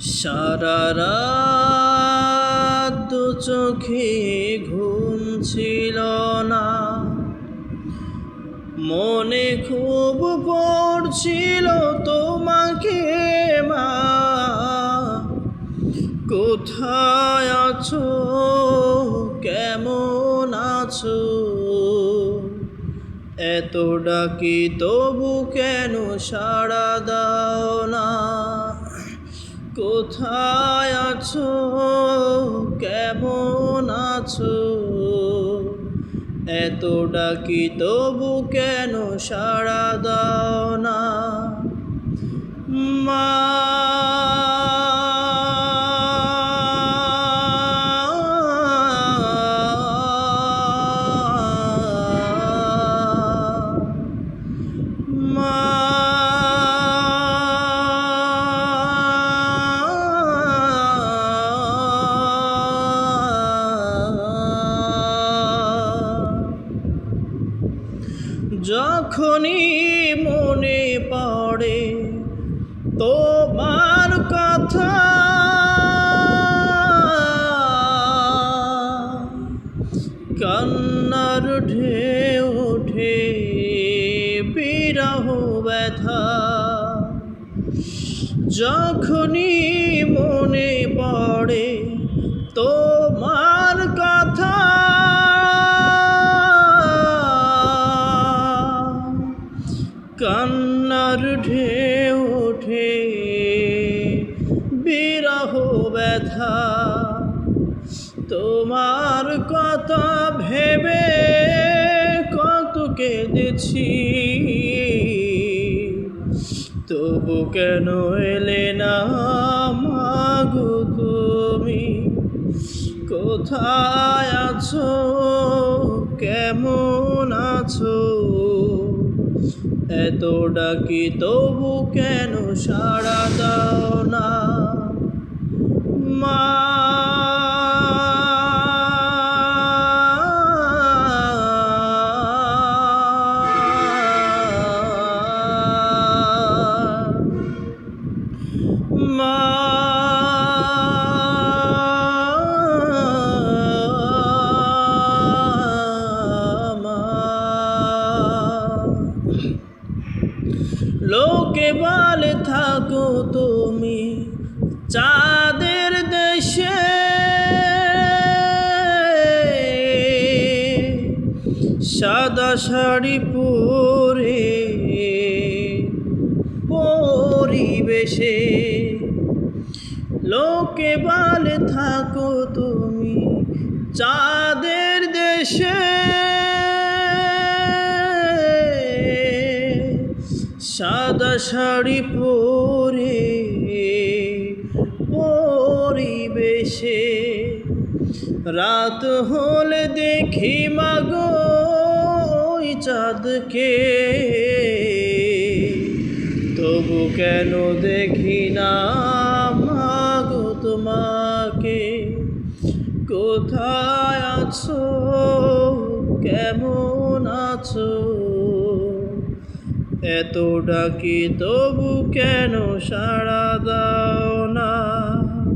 সারা রাত দু চোখে ঘুম ছিল না, মনে খুব পড়ছিল তোমাকে মা। কোথায় আছো, কেমন আছো? এত ডাকি তবু কেন সাড়া দাও না? কোথায় আছো, কেমন আছো? এত ডাকি তবু কেন সাড়া দাও না? মা যখনই মনে পড়ে তোমার কথা, কান্নার ঢেউ ওঠে বিরহ ব্যথা। যখনই মনে পড়ে তোমার কথা, কান্নার ঢেউ ওঠে বিরহ ব্যথা। তোমার কথা ভেবে কত কেঁদেছি, তবু কেন এলে না মাগো তুমি? কোথায় আছো, কেমন আছো? এত ডাকি তবু কেন সাড়া দাও না? মা লোকে বলে থাকো তুমি চাঁদের দেশে, সাদা শাড়ি পরে পরিবেশে। লোকে বলে থাকো তুমি চাঁদের দেশে, সাদা শাড়ি পরে পরিবেশে। রাত হলে দেখি মাগো ওই চাঁদকে, তবু কেন দেখি না মাগো তোমাকে? কোথায় আছো, কেমন আছো? এত ডাকি তবু কেন সাড়া দাও না?